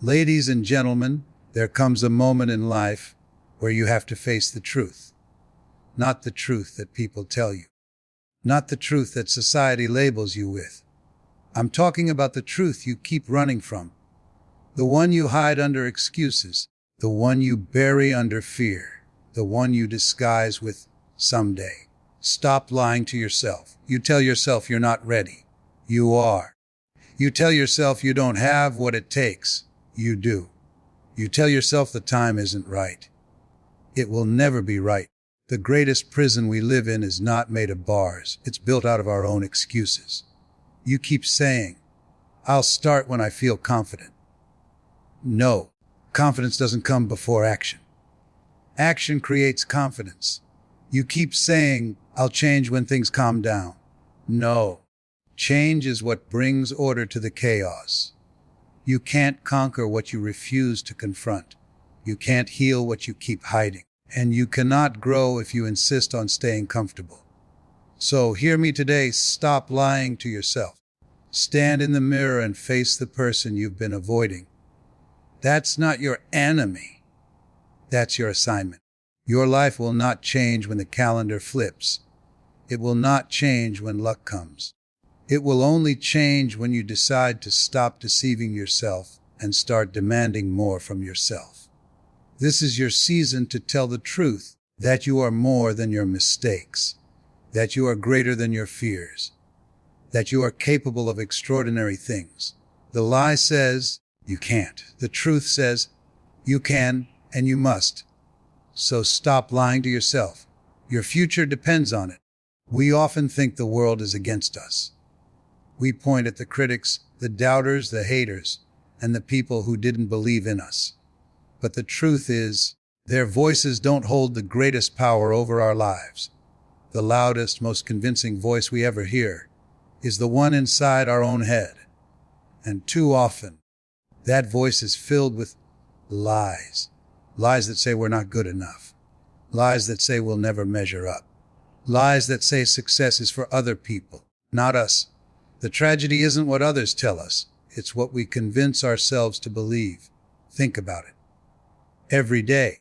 Ladies and gentlemen, there comes a moment in life where you have to face the truth. Not the truth that people tell you. Not the truth that society labels you with. I'm talking about the truth you keep running from. The one you hide under excuses. The one you bury under fear. The one you disguise with someday. Stop lying to yourself. You tell yourself you're not ready. You are. You tell yourself you don't have what it takes. You do. You tell yourself the time isn't right. It will never be right. The greatest prison we live in is not made of bars. It's built out of our own excuses. You keep saying, I'll start when I feel confident. No, confidence doesn't come before action. Action creates confidence. You keep saying, I'll change when things calm down. No, change is what brings order to the chaos. You can't conquer what you refuse to confront. You can't heal what you keep hiding. And you cannot grow if you insist on staying comfortable. So hear me today, stop lying to yourself. Stand in the mirror and face the person you've been avoiding. That's not your enemy. That's your assignment. Your life will not change when the calendar flips. It will not change when luck comes. It will only change when you decide to stop deceiving yourself and start demanding more from yourself. This is your season to tell the truth, that you are more than your mistakes, that you are greater than your fears, that you are capable of extraordinary things. The lie says you can't. The truth says you can and you must. So stop lying to yourself. Your future depends on it. We often think the world is against us. We point at the critics, the doubters, the haters, and the people who didn't believe in us. But the truth is, their voices don't hold the greatest power over our lives. The loudest, most convincing voice we ever hear is the one inside our own head. And too often, that voice is filled with lies. Lies that say we're not good enough. Lies that say we'll never measure up. Lies that say success is for other people, not us. The tragedy isn't what others tell us. It's what we convince ourselves to believe. Think about it. Every day,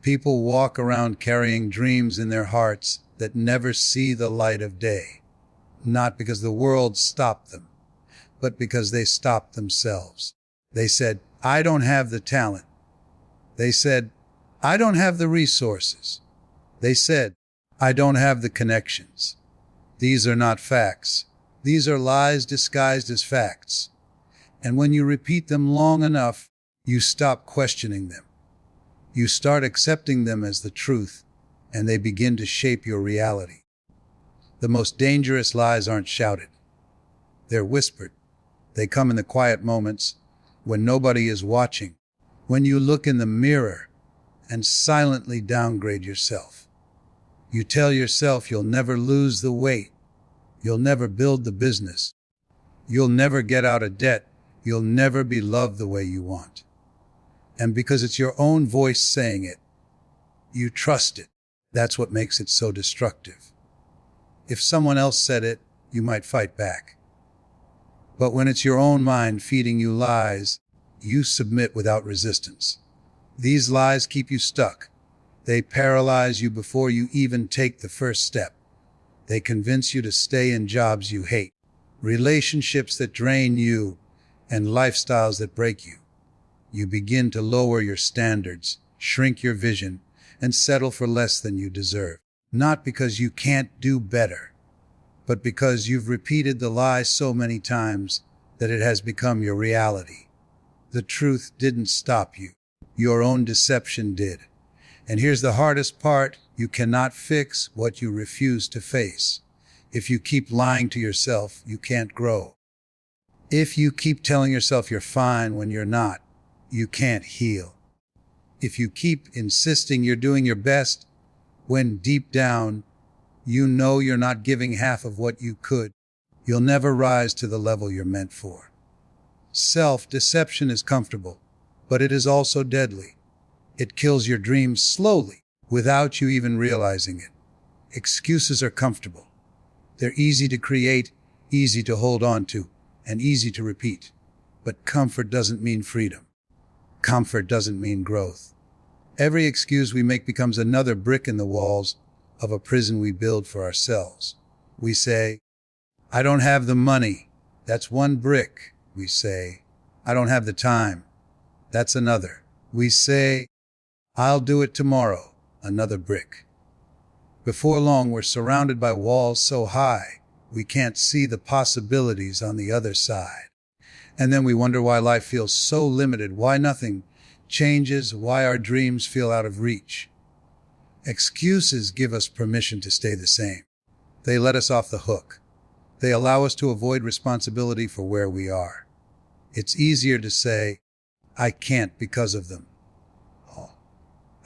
people walk around carrying dreams in their hearts that never see the light of day. Not because the world stopped them, but because they stopped themselves. They said, I don't have the talent. They said, I don't have the resources. They said, I don't have the connections. These are not facts. These are lies disguised as facts. And when you repeat them long enough, you stop questioning them. You start accepting them as the truth, and they begin to shape your reality. The most dangerous lies aren't shouted. They're whispered. They come in the quiet moments when nobody is watching, when you look in the mirror and silently downgrade yourself. You tell yourself you'll never lose the weight. You'll never build the business. You'll never get out of debt. You'll never be loved the way you want. And because it's your own voice saying it, you trust it. That's what makes it so destructive. If someone else said it, you might fight back. But when it's your own mind feeding you lies, you submit without resistance. These lies keep you stuck. They paralyze you before you even take the first step. They convince you to stay in jobs you hate, relationships that drain you, and lifestyles that break you. You begin to lower your standards, shrink your vision, and settle for less than you deserve. Not because you can't do better, but because you've repeated the lie so many times that it has become your reality. The truth didn't stop you. Your own deception did. And here's the hardest part. You cannot fix what you refuse to face. If you keep lying to yourself, you can't grow. If you keep telling yourself you're fine when you're not, you can't heal. If you keep insisting you're doing your best, when deep down, you know you're not giving half of what you could, you'll never rise to the level you're meant for. Self-deception is comfortable, but it is also deadly. It kills your dreams slowly, without you even realizing it. Excuses are comfortable. They're easy to create, easy to hold on to, and easy to repeat. But comfort doesn't mean freedom. Comfort doesn't mean growth. Every excuse we make becomes another brick in the walls of a prison we build for ourselves. We say, I don't have the money. That's one brick. We say, I don't have the time. That's another. We say, I'll do it tomorrow. Another brick. Before long, we're surrounded by walls so high we can't see the possibilities on the other side. And then we wonder why life feels so limited, why nothing changes, why our dreams feel out of reach. Excuses give us permission to stay the same. They let us off the hook. They allow us to avoid responsibility for where we are. It's easier to say, I can't because of them. Oh,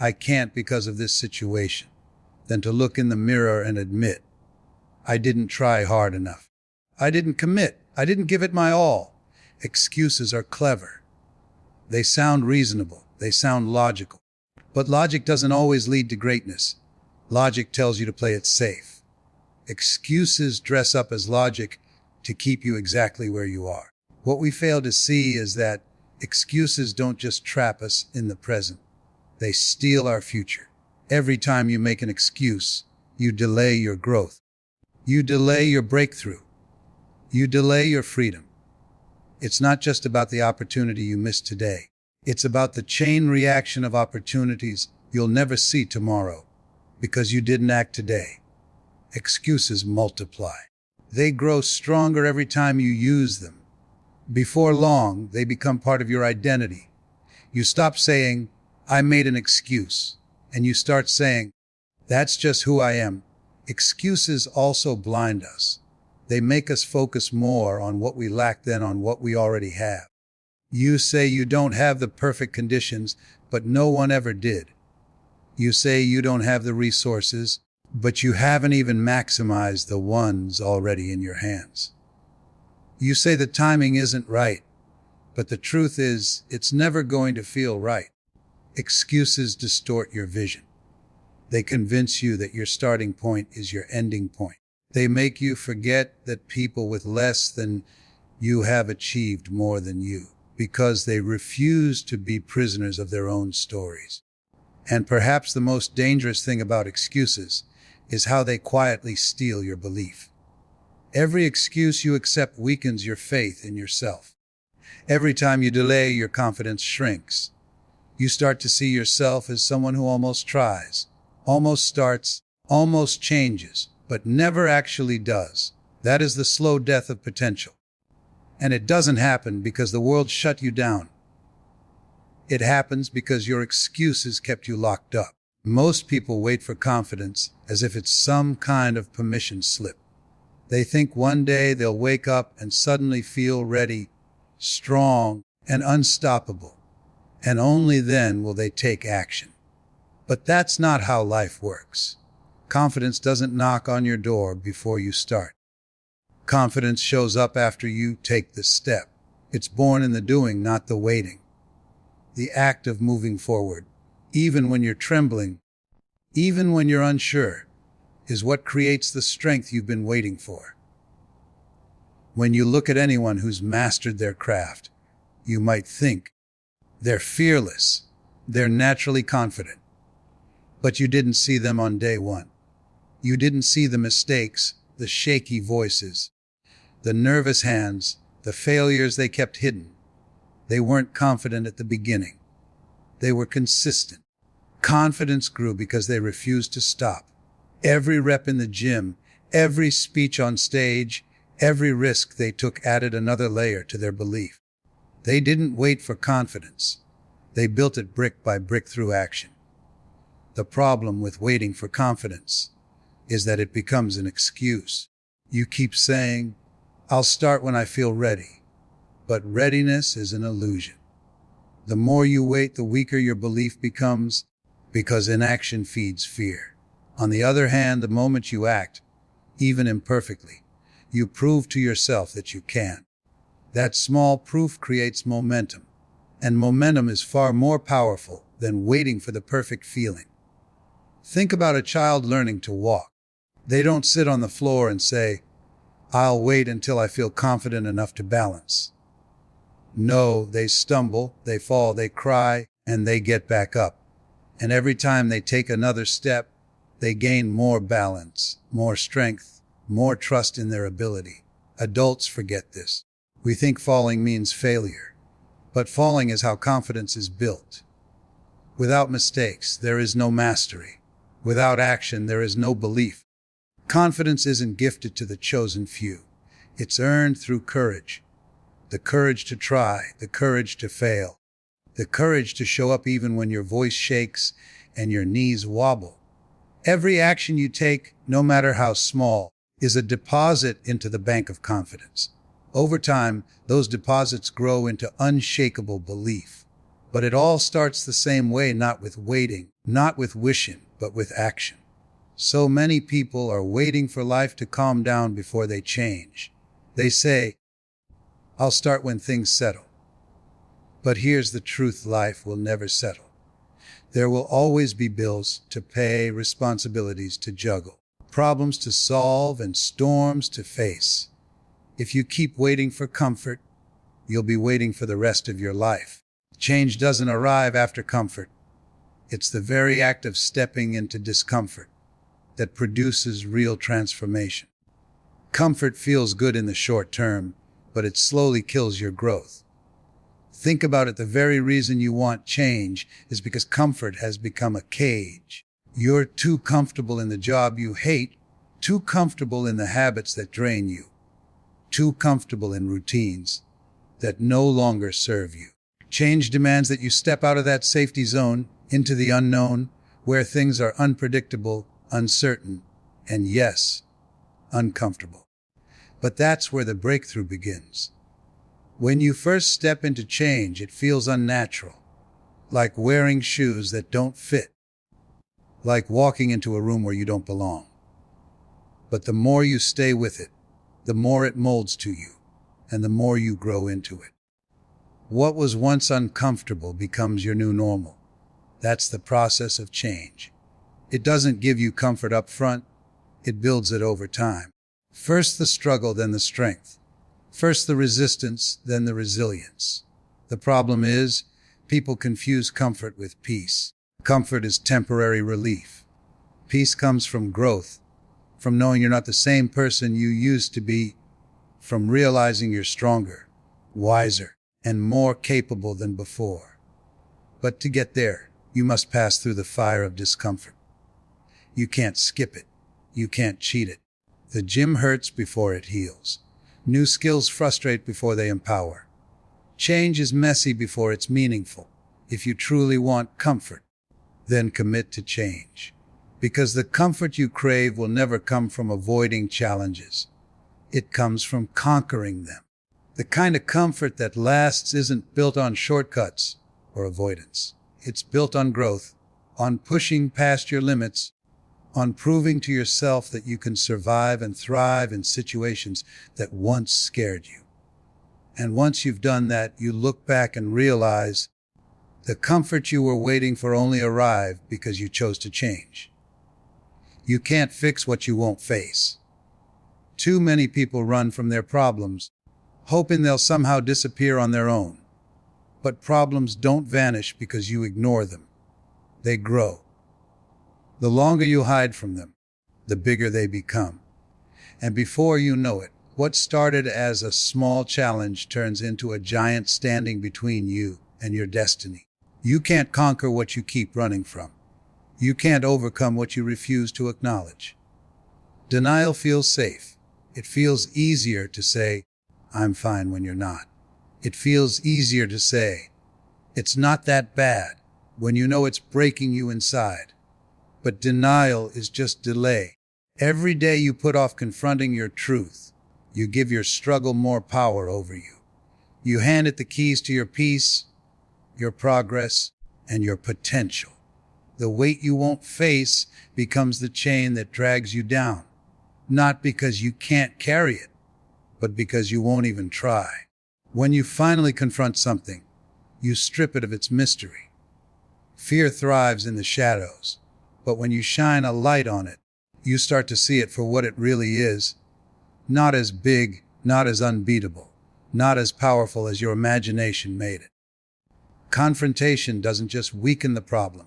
I can't because of this situation, than to look in the mirror and admit, I didn't try hard enough. I didn't commit. I didn't give it my all. Excuses are clever. They sound reasonable. They sound logical. But logic doesn't always lead to greatness. Logic tells you to play it safe. Excuses dress up as logic to keep you exactly where you are. What we fail to see is that excuses don't just trap us in the present. They steal our future. Every time you make an excuse, you delay your growth. You delay your breakthrough. You delay your freedom. It's not just about the opportunity you missed today. It's about the chain reaction of opportunities you'll never see tomorrow because you didn't act today. Excuses multiply. They grow stronger every time you use them. Before long, they become part of your identity. You stop saying, I made an excuse, and you start saying, that's just who I am. Excuses also blind us. They make us focus more on what we lack than on what we already have. You say you don't have the perfect conditions, but no one ever did. You say you don't have the resources, but you haven't even maximized the ones already in your hands. You say the timing isn't right, but the truth is, it's never going to feel right. Excuses distort your vision. They convince you that your starting point is your ending point. They make you forget that people with less than you have achieved more than you, because they refuse to be prisoners of their own stories. And perhaps the most dangerous thing about excuses is how they quietly steal your belief. Every excuse you accept weakens your faith in yourself. Every time you delay, your confidence shrinks. You start to see yourself as someone who almost tries, almost starts, almost changes, but never actually does. That is the slow death of potential. And it doesn't happen because the world shut you down. It happens because your excuses kept you locked up. Most people wait for confidence as if it's some kind of permission slip. They think one day they'll wake up and suddenly feel ready, strong, and unstoppable. And only then will they take action. But that's not how life works. Confidence doesn't knock on your door before you start. Confidence shows up after you take the step. It's born in the doing, not the waiting. The act of moving forward, even when you're trembling, even when you're unsure, is what creates the strength you've been waiting for. When you look at anyone who's mastered their craft, you might think they're fearless, they're naturally confident. But you didn't see them on day one. You didn't see the mistakes, the shaky voices, the nervous hands, the failures they kept hidden. They weren't confident at the beginning. They were consistent. Confidence grew because they refused to stop. Every rep in the gym, every speech on stage, every risk they took added another layer to their belief. They didn't wait for confidence. They built it brick by brick through action. The problem with waiting for confidence is that it becomes an excuse. You keep saying, I'll start when I feel ready. But readiness is an illusion. The more you wait, the weaker your belief becomes, because inaction feeds fear. On the other hand, the moment you act, even imperfectly, you prove to yourself that you can. That small proof creates momentum, and momentum is far more powerful than waiting for the perfect feeling. Think about a child learning to walk. They don't sit on the floor and say, I'll wait until I feel confident enough to balance. No, they stumble, they fall, they cry, and they get back up. And every time they take another step, they gain more balance, more strength, more trust in their ability. Adults forget this. We think falling means failure, but falling is how confidence is built. Without mistakes, there is no mastery. Without action, there is no belief. Confidence isn't gifted to the chosen few. It's earned through courage. The courage to try, the courage to fail, the courage to show up even when your voice shakes and your knees wobble. Every action you take, no matter how small, is a deposit into the bank of confidence. Over time, those deposits grow into unshakable belief. But it all starts the same way, not with waiting, not with wishing, but with action. So many people are waiting for life to calm down before they change. They say, I'll start when things settle. But here's the truth: life will never settle. There will always be bills to pay, responsibilities to juggle, problems to solve, and storms to face. If you keep waiting for comfort, you'll be waiting for the rest of your life. Change doesn't arrive after comfort. It's the very act of stepping into discomfort that produces real transformation. Comfort feels good in the short term, but it slowly kills your growth. Think about it. The very reason you want change is because comfort has become a cage. You're too comfortable in the job you hate, too comfortable in the habits that drain you, too comfortable in routines that no longer serve you. Change demands that you step out of that safety zone into the unknown, where things are unpredictable, uncertain, and yes, uncomfortable. But that's where the breakthrough begins. When you first step into change, it feels unnatural, like wearing shoes that don't fit, like walking into a room where you don't belong. But the more you stay with it, the more it molds to you, and the more you grow into it. What was once uncomfortable becomes your new normal. That's the process of change. It doesn't give you comfort up front, it builds it over time. First the struggle, then the strength. First the resistance, then the resilience. The problem is, people confuse comfort with peace. Comfort is temporary relief. Peace comes from growth, from knowing you're not the same person you used to be, from realizing you're stronger, wiser, and more capable than before. But to get there, you must pass through the fire of discomfort. You can't skip it. You can't cheat it. The gym hurts before it heals. New skills frustrate before they empower. Change is messy before it's meaningful. If you truly want comfort, then commit to change. Because the comfort you crave will never come from avoiding challenges. It comes from conquering them. The kind of comfort that lasts isn't built on shortcuts or avoidance. It's built on growth, on pushing past your limits, on proving to yourself that you can survive and thrive in situations that once scared you. And once you've done that, you look back and realize the comfort you were waiting for only arrived because you chose to change. You can't fix what you won't face. Too many people run from their problems, hoping they'll somehow disappear on their own. But problems don't vanish because you ignore them. They grow. The longer you hide from them, the bigger they become. And before you know it, what started as a small challenge turns into a giant standing between you and your destiny. You can't conquer what you keep running from. You can't overcome what you refuse to acknowledge. Denial feels safe. It feels easier to say, I'm fine, when you're not. It feels easier to say, it's not that bad, when you know it's breaking you inside. But denial is just delay. Every day you put off confronting your truth, you give your struggle more power over you. You hand it the keys to your peace, your progress, and your potential. The weight you won't face becomes the chain that drags you down, not because you can't carry it, but because you won't even try. When you finally confront something, you strip it of its mystery. Fear thrives in the shadows, but when you shine a light on it, you start to see it for what it really is, not as big, not as unbeatable, not as powerful as your imagination made it. Confrontation doesn't just weaken the problem,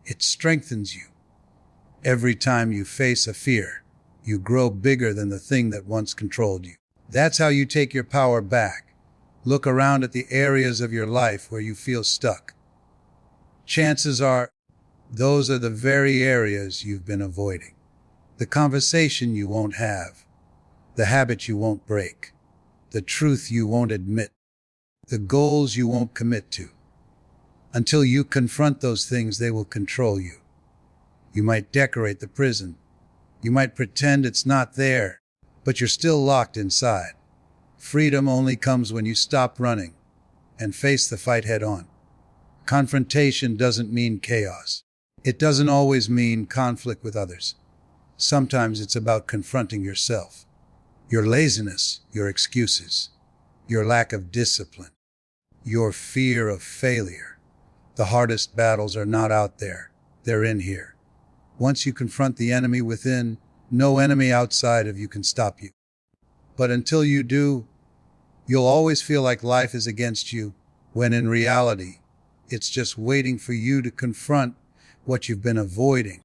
it strengthens you. Every time you face a fear, you grow bigger than the thing that once controlled you. That's how you take your power back. Look around at the areas of your life where you feel stuck. Chances are, those are the very areas you've been avoiding. The conversation you won't have, the habit you won't break, the truth you won't admit, the goals you won't commit to. Until you confront those things, they will control you. You might decorate the prison. You might pretend it's not there, but you're still locked inside. Freedom only comes when you stop running and face the fight head on. Confrontation doesn't mean chaos. It doesn't always mean conflict with others. Sometimes it's about confronting yourself, your laziness, your excuses, your lack of discipline, your fear of failure. The hardest battles are not out there. They're in here. Once you confront the enemy within, no enemy outside of you can stop you. But until you do, you'll always feel like life is against you, when in reality, it's just waiting for you to confront what you've been avoiding.